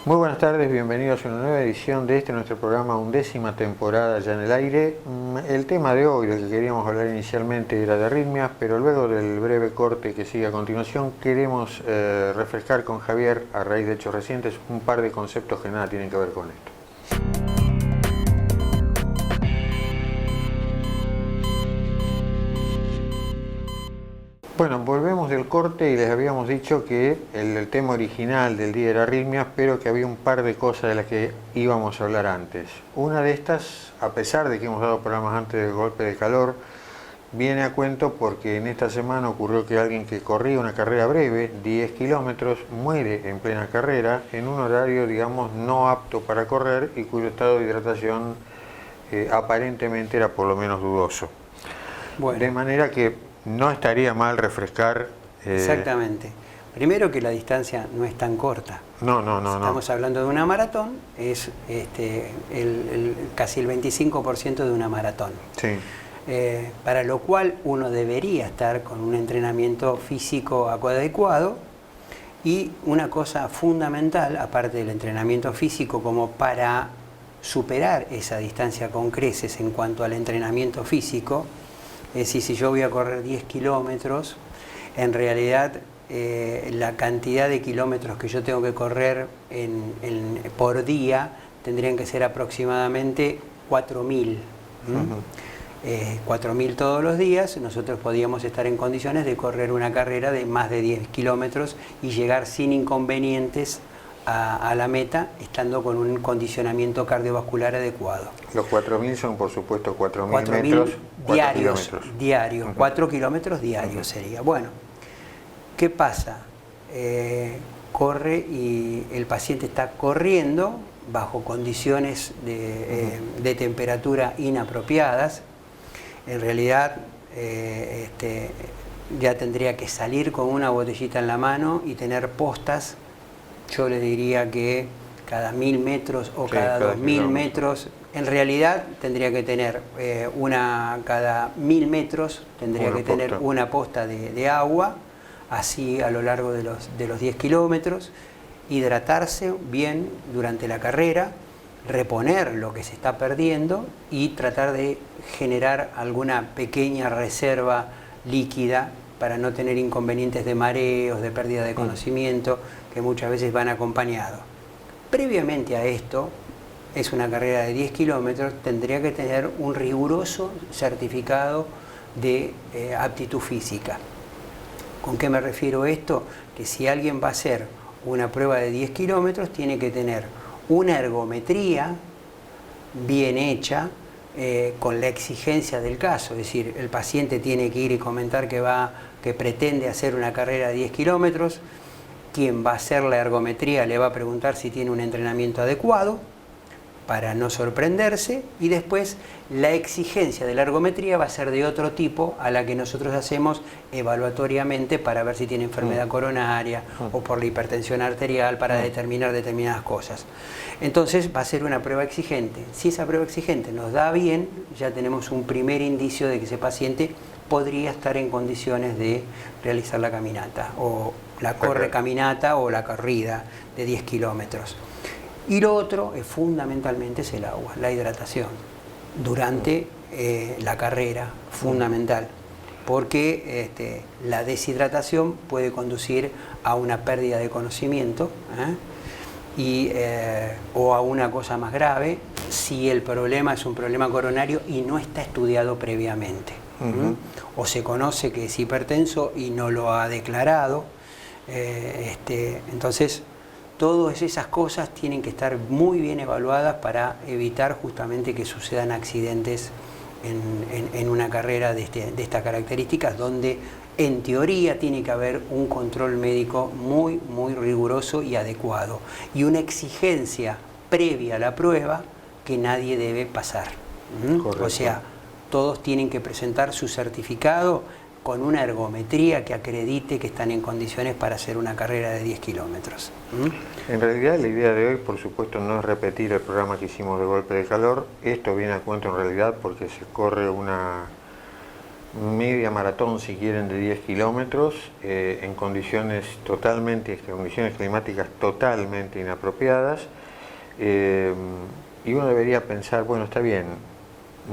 Muy buenas tardes, bienvenidos a una nueva edición de nuestro programa, 11ª temporada ya en el aire. El tema de hoy, del que queríamos hablar inicialmente, era de arritmias, pero luego del breve corte que sigue a continuación, queremos refrescar con Javier, a raíz de hechos recientes, un par de conceptos que nada tienen que ver con esto. Bueno, volvemos del corte y les habíamos dicho que el tema original del día era arritmias, pero que había un par de cosas de las que íbamos a hablar antes. Una de estas, a pesar de que hemos dado programas antes del golpe de calor, viene a cuento porque en esta semana ocurrió que alguien que corría una carrera breve, 10 kilómetros, muere en plena carrera en un horario, digamos, no apto para correr y cuyo estado de hidratación aparentemente era por lo menos dudoso. Bueno. De manera que no estaría mal refrescar. Exactamente. Primero que la distancia no es tan corta. No. Estamos hablando de una maratón, es casi el 25% de una maratón. Sí. Para lo cual uno debería estar con un entrenamiento físico adecuado. Y una cosa fundamental, aparte del entrenamiento físico, como para superar esa distancia con creces en cuanto al entrenamiento físico, es decir, si yo voy a correr 10 kilómetros, en realidad la cantidad de kilómetros que yo tengo que correr por día tendrían que ser aproximadamente 4.000. 4.000 todos los días. Nosotros podríamos estar en condiciones de correr una carrera de más de 10 kilómetros y llegar sin inconvenientes a la meta, estando con un condicionamiento cardiovascular adecuado. Los 4.000 son, por supuesto, 4.000 metros, diarios, 4 kilómetros diarios sería. Bueno, ¿qué pasa? Corre y el paciente está corriendo bajo condiciones de temperatura inapropiadas. En realidad, ya tendría que salir con una botellita en la mano y tener postas. Yo le diría que cada 1.000 metros o cada 2.000 metros, en realidad tendría que tener cada 1.000 metros tendría que tener una posta de agua, así a lo largo de los 10 kilómetros, hidratarse bien durante la carrera, reponer lo que se está perdiendo y tratar de generar alguna pequeña reserva líquida para no tener inconvenientes de mareos, de pérdida de conocimiento, que muchas veces van acompañados. Previamente a esto, es una carrera de 10 kilómetros, tendría que tener un riguroso certificado de aptitud física. ¿Con qué me refiero a esto? Que si alguien va a hacer una prueba de 10 kilómetros, tiene que tener una ergometría bien hecha, con la exigencia del caso. Es decir, el paciente tiene que ir y comentar que pretende hacer una carrera de 10 kilómetros. Quien va a hacer la ergometría le va a preguntar si tiene un entrenamiento adecuado para no sorprenderse, y después la exigencia de la ergometría va a ser de otro tipo a la que nosotros hacemos evaluatoriamente para ver si tiene enfermedad coronaria o por la hipertensión arterial, para determinar determinadas cosas. Entonces va a ser una prueba exigente. Si esa prueba exigente nos da bien, ya tenemos un primer indicio de que ese paciente podría estar en condiciones de realizar la caminata, o la caminata o la corrida de 10 kilómetros. Y lo otro es fundamentalmente el agua, la hidratación durante la carrera, fundamental, porque la deshidratación puede conducir a una pérdida de conocimiento o a una cosa más grave si el problema es un problema coronario y no está estudiado previamente. O se conoce que es hipertenso y no lo ha declarado. Entonces, todas esas cosas tienen que estar muy bien evaluadas para evitar justamente que sucedan accidentes en una carrera de estas características, donde en teoría tiene que haber un control médico muy riguroso y adecuado, y una exigencia previa a la prueba que nadie debe pasar. O sea, todos tienen que presentar su certificado con una ergometría que acredite que están en condiciones para hacer una carrera de 10 kilómetros. En realidad, la idea de hoy, por supuesto, no es repetir el programa que hicimos de golpe de calor. Esto viene a cuento en realidad porque se corre una media maratón, si quieren, de 10 kilómetros, en condiciones climáticas totalmente inapropiadas. Y uno debería pensar, bueno, está bien,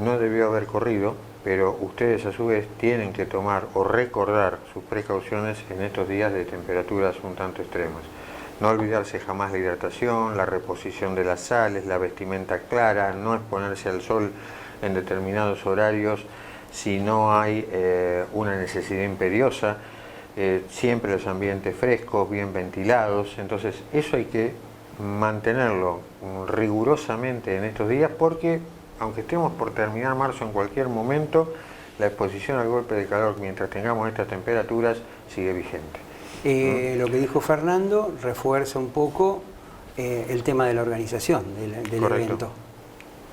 no debió haber corrido, pero ustedes a su vez tienen que tomar o recordar sus precauciones en estos días de temperaturas un tanto extremas. No olvidarse jamás la hidratación, la reposición de las sales, la vestimenta clara, no exponerse al sol en determinados horarios si no hay una necesidad imperiosa, siempre los ambientes frescos, bien ventilados. Entonces eso hay que mantenerlo rigurosamente en estos días, porque aunque estemos por terminar marzo en cualquier momento, la exposición al golpe de calor mientras tengamos estas temperaturas sigue vigente. Lo que dijo Fernando refuerza un poco el tema de la organización del evento.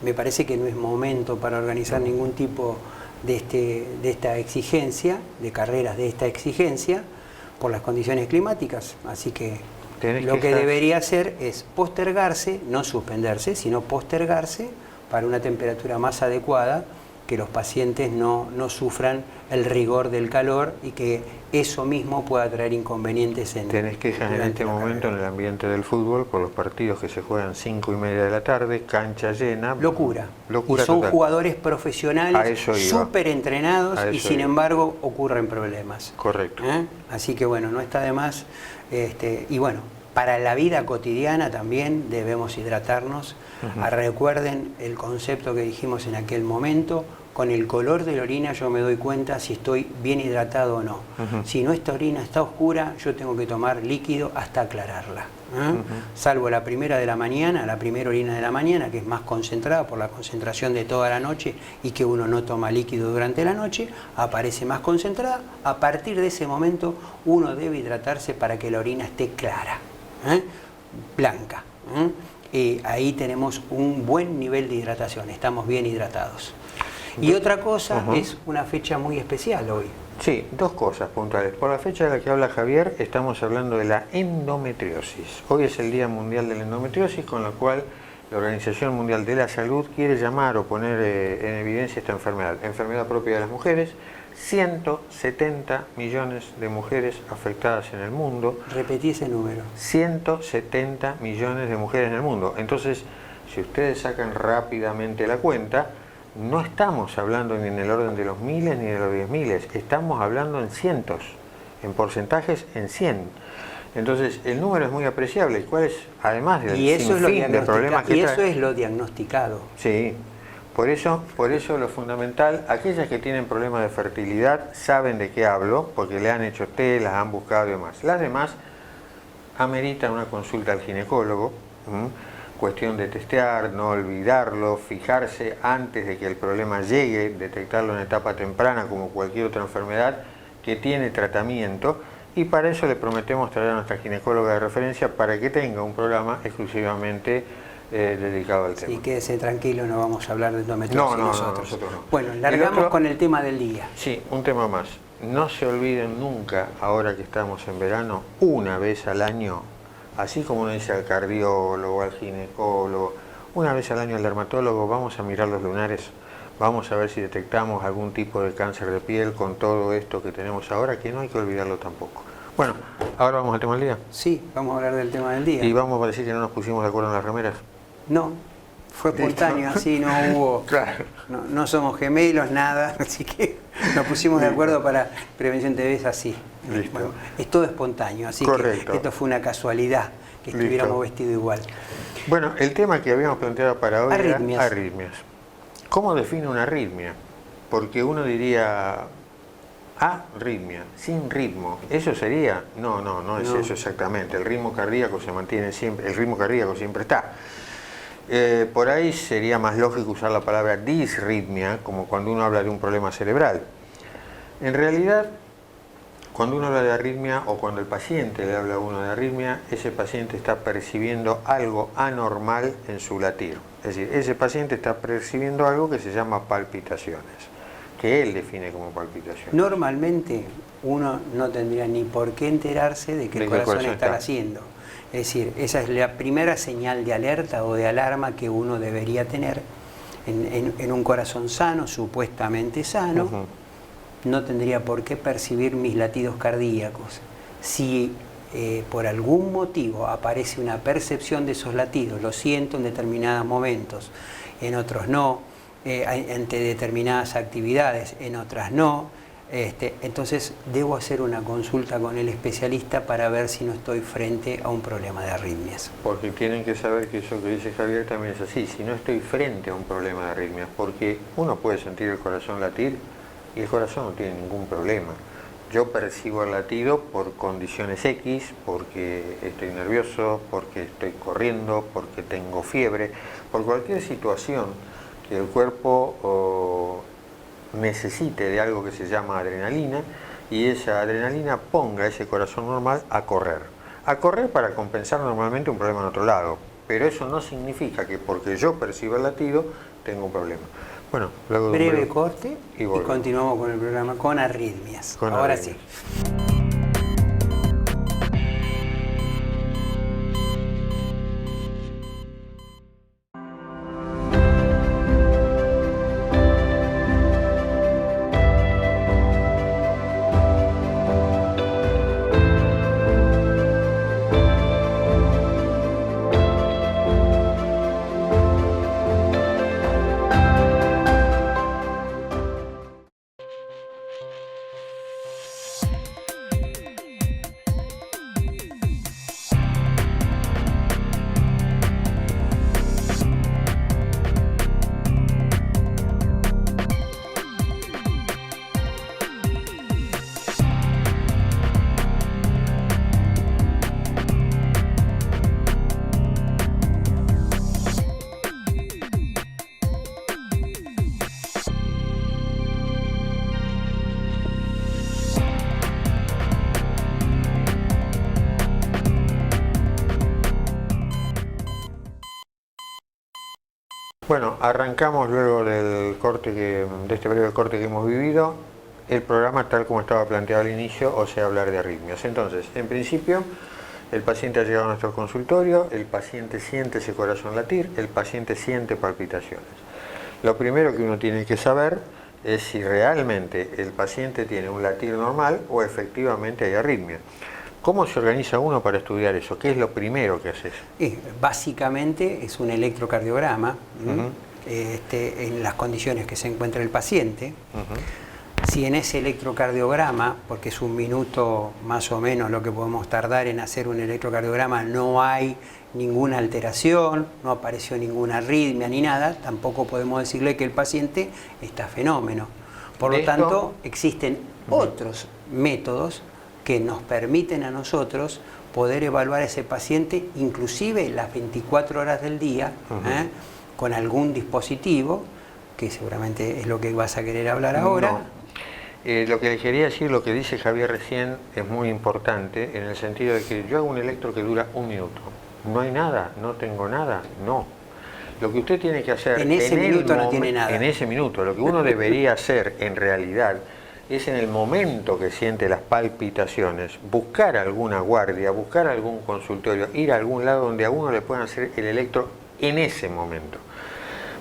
Me parece que no es momento para organizar ningún tipo de esta exigencia, de carreras de esta exigencia, por las condiciones climáticas. Así que lo que debería hacer es postergarse, no suspenderse, sino postergarse para una temperatura más adecuada, que los pacientes no sufran el rigor del calor y que eso mismo pueda traer inconvenientes en Tenés quejas en este momento en el ambiente del fútbol por los partidos que se juegan 5:30 de la tarde, cancha llena. Locura. Y son total. Jugadores profesionales, súper entrenados, y sin embargo ocurren problemas. Correcto. Así que bueno, no está de más. Y bueno, para la vida cotidiana también debemos hidratarnos. Recuerden el concepto que dijimos en aquel momento: con el color de la orina yo me doy cuenta si estoy bien hidratado o no. Si nuestra orina está oscura, yo tengo que tomar líquido hasta aclararla. Salvo la primera de la mañana, la primera orina de la mañana, que es más concentrada por la concentración de toda la noche y que uno no toma líquido durante la noche, aparece más concentrada. A partir de ese momento uno debe hidratarse para que la orina esté clara, blanca. Ahí tenemos un buen nivel de hidratación, estamos bien hidratados. Y otra cosa, es una fecha muy especial hoy. Sí, dos cosas puntuales. Por la fecha de la que habla Javier, estamos hablando de la endometriosis. Hoy es el Día Mundial de la Endometriosis, con la cual la Organización Mundial de la Salud quiere llamar o poner en evidencia esta enfermedad propia de las mujeres. 170 millones de mujeres afectadas en el mundo. Repetí ese número. 170 millones de mujeres en el mundo. Entonces, si ustedes sacan rápidamente la cuenta, no estamos hablando ni en el orden de los miles ni de los 10.000, estamos hablando en cientos, en porcentajes en 100. Entonces, el número es muy apreciable. ¿Y cuál es, además del sinfín de problemas que trae? Y eso es lo diagnosticado. Sí. Por eso lo fundamental, aquellas que tienen problemas de fertilidad saben de qué hablo, porque le han hecho test, las han buscado y demás. Las demás ameritan una consulta al ginecólogo, cuestión de testear, no olvidarlo, fijarse antes de que el problema llegue, detectarlo en etapa temprana como cualquier otra enfermedad que tiene tratamiento, y para eso le prometemos traer a nuestra ginecóloga de referencia para que tenga un programa exclusivamente dedicado al tema. Sí, quédese tranquilo, no vamos a hablar de endometriosis nosotros. Nosotros no. Bueno, largamos con el tema del día. Sí, un tema más. No se olviden nunca, ahora que estamos en verano, una vez al año, así como uno dice al cardiólogo, al ginecólogo, una vez al año al dermatólogo, vamos a mirar los lunares, vamos a ver si detectamos algún tipo de cáncer de piel con todo esto que tenemos ahora, que no hay que olvidarlo tampoco. Bueno, ahora vamos al tema del día. Sí, vamos a hablar del tema del día. Y vamos a decir que no nos pusimos de acuerdo en las remeras. No, fue espontáneo, así no hubo, Claro. no somos gemelos, nada, así que nos pusimos de acuerdo para Prevención TV, es así. Listo. Bueno, es todo espontáneo, así Correcto. que esto fue una casualidad, que estuviéramos vestidos igual. Bueno, el tema que habíamos planteado para hoy Arritmias. era arritmias. ¿Cómo define una arritmia? Porque uno diría, arritmia, sin ritmo. ¿Eso sería? No es eso exactamente. El ritmo cardíaco se mantiene siempre, el ritmo cardíaco siempre está. Por ahí sería más lógico usar la palabra disritmia, como cuando uno habla de un problema cerebral. En realidad, cuando uno habla de arritmia o cuando el paciente le habla a uno de arritmia, ese paciente está percibiendo algo anormal en su latir. Es decir, ese paciente está percibiendo algo que se llama palpitaciones, que él define como palpitaciones. Normalmente uno no tendría ni por qué enterarse de que el corazón está latiendo. Es decir, esa es la primera señal de alerta o de alarma que uno debería tener en un corazón sano, supuestamente sano. no tendría por qué percibir mis latidos cardíacos. Si por algún motivo aparece una percepción de esos latidos, lo siento en determinados momentos, en otros no, ante determinadas actividades, en otras no, entonces debo hacer una consulta con el especialista para ver si no estoy frente a un problema de arritmias. Porque tienen que saber que eso que dice Javier también es así, si no estoy frente a un problema de arritmias, porque uno puede sentir el corazón latir y el corazón no tiene ningún problema. Yo percibo el latido por condiciones X, porque estoy nervioso, porque estoy corriendo, porque tengo fiebre, por cualquier situación que el cuerpo necesite de algo que se llama adrenalina, y esa adrenalina ponga ese corazón normal a correr para compensar normalmente un problema en otro lado, pero eso no significa que porque yo perciba el latido tengo un problema. Bueno, luego de breve corte y continuamos con el programa con arritmias. Ahora sí. Bueno, arrancamos luego del corte de este breve corte que hemos vivido, el programa tal como estaba planteado al inicio, o sea, hablar de arritmias. Entonces, en principio, el paciente ha llegado a nuestro consultorio, el paciente siente ese corazón latir, el paciente siente palpitaciones. Lo primero que uno tiene que saber es si realmente el paciente tiene un latir normal o efectivamente hay arritmia. ¿Cómo se organiza uno para estudiar eso? ¿Qué es lo primero que haces? Básicamente es un electrocardiograma en las condiciones que se encuentra el paciente. Si en ese electrocardiograma, porque es un minuto más o menos lo que podemos tardar en hacer un electrocardiograma, no hay ninguna alteración, no apareció ninguna arritmia ni nada, tampoco podemos decirle que el paciente está fenómeno. Por lo tanto, existen otros métodos que nos permiten a nosotros poder evaluar a ese paciente, inclusive las 24 horas del día, con algún dispositivo, que seguramente es lo que vas a querer hablar ahora. Lo que le quería decir, lo que dice Javier recién, es muy importante, en el sentido de que yo hago un electro que dura 1 minuto. No hay nada, no tengo nada, no. Lo que usted tiene que hacer en ese minuto no tiene nada. En ese minuto, lo que uno debería hacer en realidad es en el momento que siente las palpitaciones, buscar alguna guardia, buscar algún consultorio, ir a algún lado donde a uno le puedan hacer el electro en ese momento.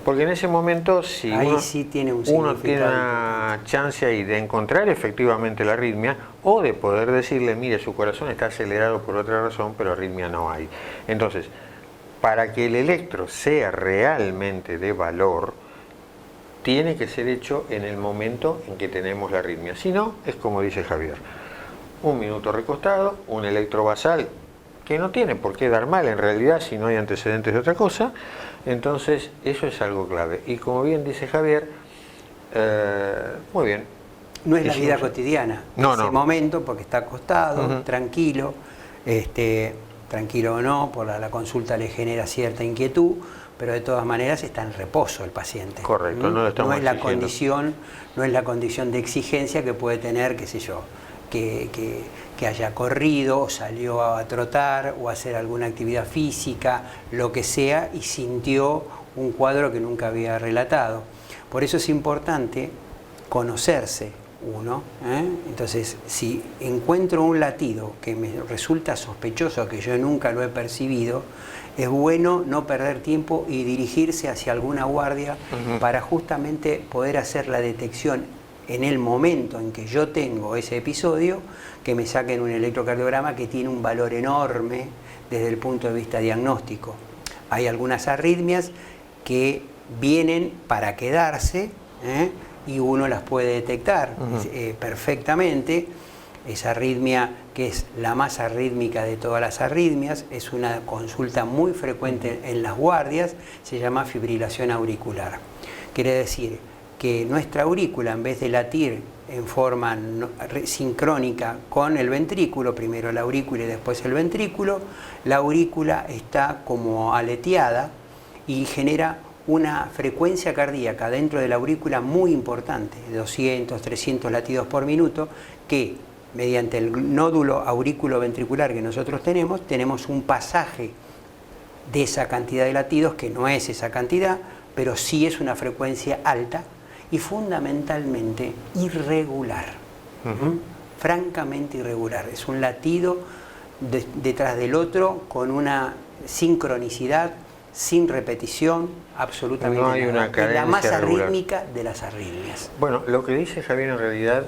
Porque en ese momento, si uno tiene una chance ahí de encontrar efectivamente la arritmia o de poder decirle, mire, su corazón está acelerado por otra razón, pero arritmia no hay. Entonces, para que el electro sea realmente de valor, tiene que ser hecho en el momento en que tenemos la arritmia. Si no, es como dice Javier, 1 minuto recostado, un electro basal que no tiene por qué dar mal en realidad si no hay antecedentes de otra cosa. Entonces eso es algo clave. Y como bien dice Javier, muy bien. No es la vida cotidiana, ese momento, porque está acostado, tranquilo, tranquilo o no, por la consulta le genera cierta inquietud, pero de todas maneras está en reposo el paciente. Correcto, no lo estamos exigiendo. No es la condición de exigencia que puede tener, qué sé yo, que haya corrido, o salió a trotar, o a hacer alguna actividad física, lo que sea, y sintió un cuadro que nunca había relatado. Por eso es importante conocerse uno. Entonces, si encuentro un latido que me resulta sospechoso, que yo nunca lo he percibido, es bueno no perder tiempo y dirigirse hacia alguna guardia para justamente poder hacer la detección en el momento en que yo tengo ese episodio, que me saquen un electrocardiograma que tiene un valor enorme desde el punto de vista diagnóstico. Hay algunas arritmias que vienen para quedarse, y uno las puede detectar perfectamente. Esa arritmia, que es la más arrítmica de todas las arritmias, es una consulta muy frecuente en las guardias, se llama fibrilación auricular. Quiere decir que nuestra aurícula, en vez de latir en forma sincrónica con el ventrículo, primero la aurícula y después el ventrículo, la aurícula está como aleteada y genera una frecuencia cardíaca dentro de la aurícula muy importante, 200, 300 latidos por minuto, que mediante el nódulo aurículo-ventricular que nosotros tenemos un pasaje de esa cantidad de latidos, que no es esa cantidad, pero sí es una frecuencia alta y fundamentalmente irregular, francamente irregular. Es un latido detrás del otro con una sincronicidad, sin repetición, absolutamente no hay nada. una cadencia es la más regular. arrítmica de las arritmias. Bueno, lo que dice Javier en realidad,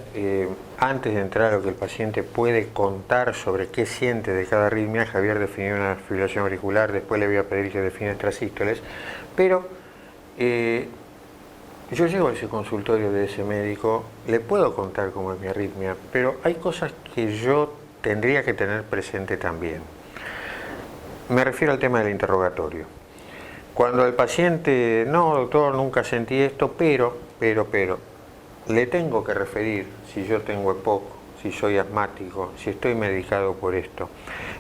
antes de entrar a lo que el paciente puede contar sobre qué siente de cada arritmia, Javier definió una fibrilación auricular, después le voy a pedir que defina extrasístoles, pero yo llego a ese consultorio de ese médico, le puedo contar cómo es mi arritmia, pero hay cosas que yo tendría que tener presente también. Me refiero al tema del interrogatorio. Cuando el paciente, no doctor, nunca sentí esto, pero, le tengo que referir si yo tengo EPOC, si soy asmático, si estoy medicado por esto.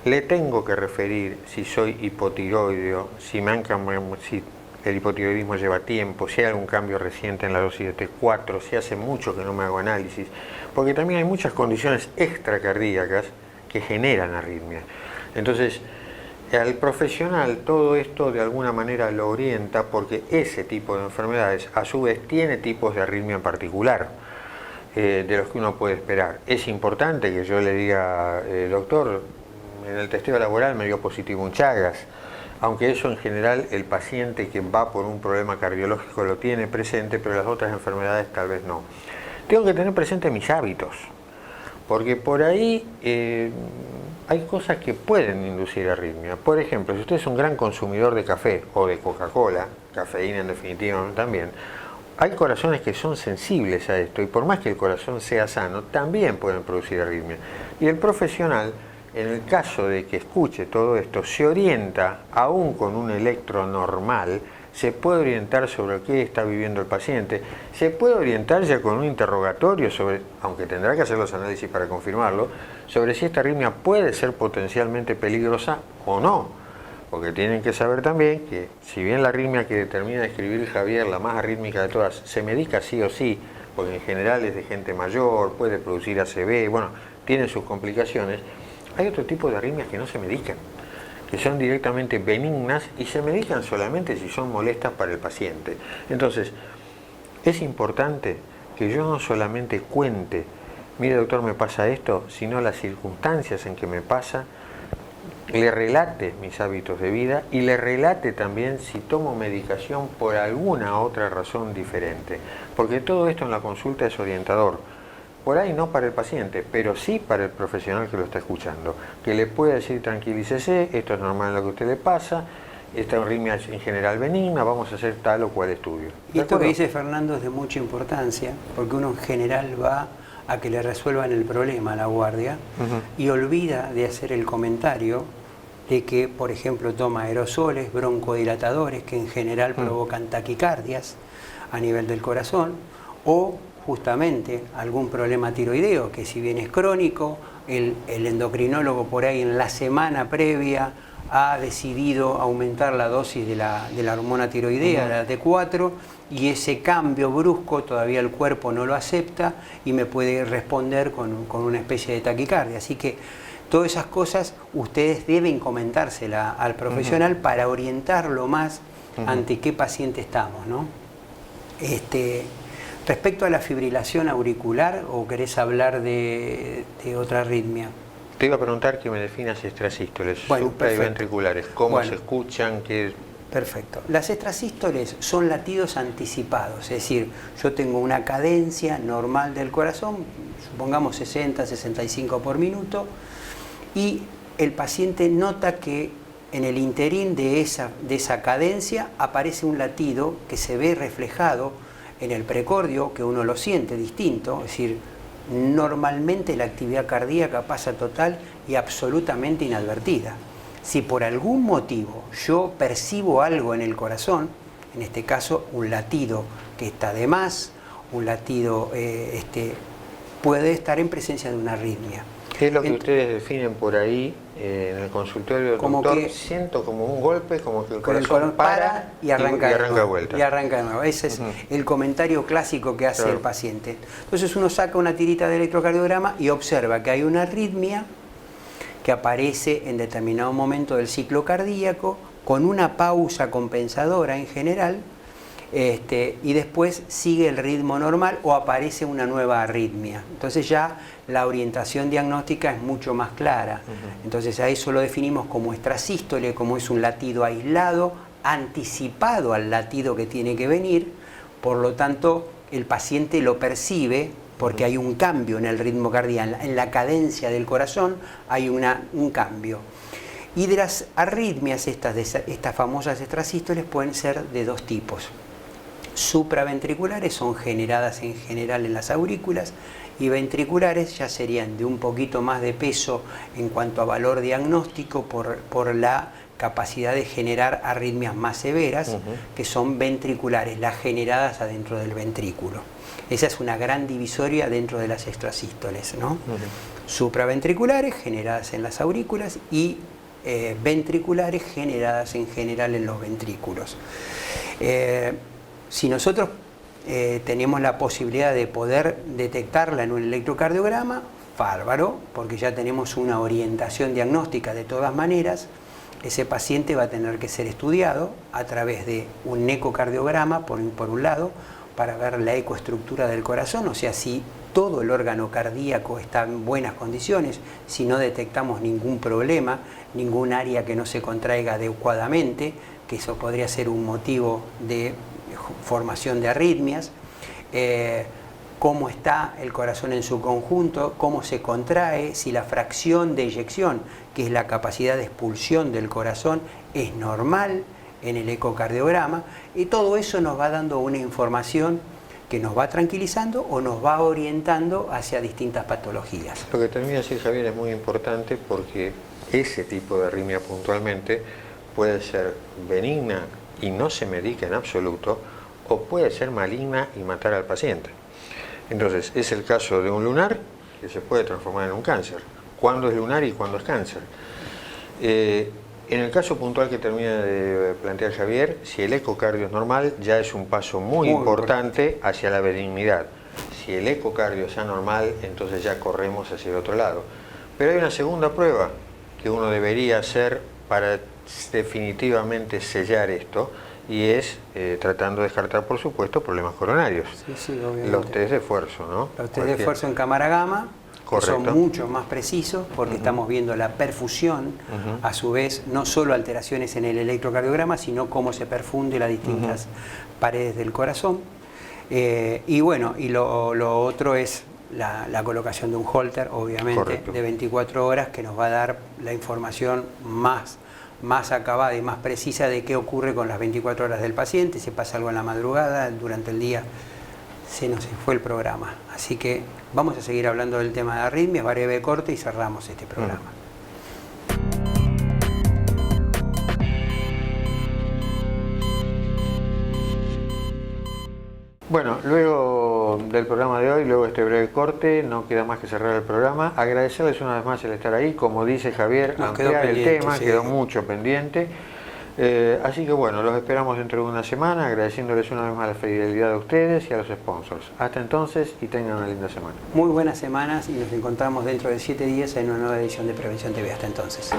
Le tengo que referir si soy hipotiroideo, si el hipotiroidismo lleva tiempo, si hay algún cambio reciente en la dosis de T4, si hace mucho que no me hago análisis, porque también hay muchas condiciones extracardíacas que generan arritmias. Entonces, al profesional todo esto de alguna manera lo orienta, porque ese tipo de enfermedades a su vez tiene tipos de arritmia en particular, de los que uno puede esperar. Es importante que yo le diga, doctor, en el testeo laboral me dio positivo un Chagas, aunque eso en general el paciente que va por un problema cardiológico lo tiene presente, pero las otras enfermedades tal vez no. Tengo que tener presente mis hábitos, porque por ahí hay cosas que pueden inducir arritmia. Por ejemplo, si usted es un gran consumidor de café o de Coca-Cola, cafeína en definitiva también, hay corazones que son sensibles a esto y por más que el corazón sea sano, también pueden producir arritmia. Y el profesional, en el caso de que escuche todo esto, se orienta, aún con un electro normal, se puede orientar sobre qué está viviendo el paciente, se puede orientar ya con un interrogatorio sobre, aunque tendrá que hacer los análisis para confirmarlo, sobre si esta arritmia puede ser potencialmente peligrosa o no, porque tienen que saber también que si bien la arritmia que determina describir Javier, la más arrítmica de todas, se medica sí o sí, porque en general es de gente mayor, puede producir ACV, bueno, tiene sus complicaciones, hay otro tipo de arritmias que no se medican, que son directamente benignas y se medican solamente si son molestas para el paciente. Entonces, es importante que yo no solamente cuente, mire doctor, me pasa esto, sino las circunstancias en que me pasa, le relate mis hábitos de vida y le relate también si tomo medicación por alguna otra razón diferente. Porque todo esto en la consulta es orientador. Por ahí no para el paciente, pero sí para el profesional que lo está escuchando, que le puede decir tranquilícese, esto es normal lo que a usted le pasa, esta arritmia es en general benigna, vamos a hacer tal o cual estudio. Y esto que dice Fernando es de mucha importancia, porque uno en general va a que le resuelvan el problema a la guardia y olvida de hacer el comentario de que, por ejemplo, toma aerosoles, broncodilatadores, que en general provocan taquicardias a nivel del corazón, o justamente algún problema tiroideo, que si bien es crónico, el endocrinólogo por ahí en la semana previa ha decidido aumentar la dosis de la hormona tiroidea, la T4, y ese cambio brusco todavía el cuerpo no lo acepta y me puede responder con una especie de taquicardia. Así que todas esas cosas ustedes deben comentársela al profesional para orientarlo más ante qué paciente estamos, ¿no? Respecto a la fibrilación auricular, ¿o querés hablar de otra arritmia? Te iba a preguntar que me definas extrasístoles, bueno, supra y ventriculares, cómo bueno, se escuchan, qué Perfecto. Las extrasístoles son latidos anticipados, es decir, yo tengo una cadencia normal del corazón, supongamos 60, 65 por minuto, y el paciente nota que en el interín de esa cadencia aparece un latido que se ve reflejado en el precordio, que uno lo siente distinto, es decir, normalmente la actividad cardíaca pasa total y absolutamente inadvertida. Si por algún motivo yo percibo algo en el corazón, en este caso un latido que está de más, un latido puede estar en presencia de una arritmia. ¿Qué es lo que ustedes definen por ahí en el consultorio del doctor? Siento como un golpe, como que el corazón para y arranca de vuelta. Y arranca de nuevo. Ese es el comentario clásico que hace el paciente. Entonces uno saca una tirita de electrocardiograma y observa que hay una arritmia que aparece en determinado momento del ciclo cardíaco, con una pausa compensadora en general, y después sigue el ritmo normal o aparece una nueva arritmia. Entonces ya la orientación diagnóstica es mucho más clara. Entonces a eso lo definimos como extrasístole, como es un latido aislado, anticipado al latido que tiene que venir, por lo tanto el paciente lo percibe porque hay un cambio en el ritmo cardíaco, en la cadencia del corazón hay un cambio. Y de las arritmias, estas famosas extrasístoles, pueden ser de dos tipos. Supraventriculares son generadas en general en las aurículas, y ventriculares ya serían de un poquito más de peso en cuanto a valor diagnóstico por la capacidad de generar arritmias más severas, que son ventriculares, las generadas adentro del ventrículo. Esa es una gran divisoria dentro de las extrasístoles, ¿no? Supraventriculares, generadas en las aurículas, y ventriculares, generadas en general en los ventrículos. Si nosotros tenemos la posibilidad de poder detectarla en un electrocardiograma, bárbaro, porque ya tenemos una orientación diagnóstica de todas maneras. Ese paciente va a tener que ser estudiado a través de un ecocardiograma, por un lado, para ver la ecoestructura del corazón, o sea, si todo el órgano cardíaco está en buenas condiciones, si no detectamos ningún problema, ningún área que no se contraiga adecuadamente, que eso podría ser un motivo de formación de arritmias, cómo está el corazón en su conjunto, cómo se contrae, si la fracción de eyección, que es la capacidad de expulsión del corazón, es normal en el ecocardiograma, y todo eso nos va dando una información que nos va tranquilizando o nos va orientando hacia distintas patologías. Lo que termina de decir Javier es muy importante, porque ese tipo de arritmia puntualmente puede ser benigna y no se medica en absoluto, o puede ser maligna y matar al paciente. Entonces, es el caso de un lunar que se puede transformar en un cáncer. ¿Cuándo es lunar y cuándo es cáncer? En el caso puntual que termina de plantear Javier, si el ecocardio es normal, ya es un paso muy importante hacia la benignidad. Si el ecocardio es anormal, entonces ya corremos hacia el otro lado. Pero hay una segunda prueba que uno debería hacer para definitivamente sellar esto, y es tratando de descartar, por supuesto, problemas coronarios. Sí, obviamente. Los test de esfuerzo, ¿no? Los test de esfuerzo en cámara gamma, que son mucho más precisos, porque estamos viendo la perfusión, a su vez, no solo alteraciones en el electrocardiograma, sino cómo se perfunde las distintas paredes del corazón. Y bueno, y lo otro es la colocación de un holter, obviamente, de 24 horas, que nos va a dar la información más acabada y más precisa de qué ocurre con las 24 horas del paciente, si pasa algo en la madrugada, durante el día se nos fue el programa. Así que vamos a seguir hablando del tema de arritmias, breve corte, y cerramos este programa. Bueno, luego del programa de hoy, luego de este breve corte, no queda más que cerrar el programa. Agradecerles una vez más el estar ahí. Como dice Javier, ampliar el tema, quedó mucho pendiente. Así que bueno, los esperamos dentro de una semana, agradeciéndoles una vez más la fidelidad de ustedes y a los sponsors. Hasta entonces, y tengan una linda semana. Muy buenas semanas, y nos encontramos dentro de 7 días en una nueva edición de Prevención TV. Hasta entonces.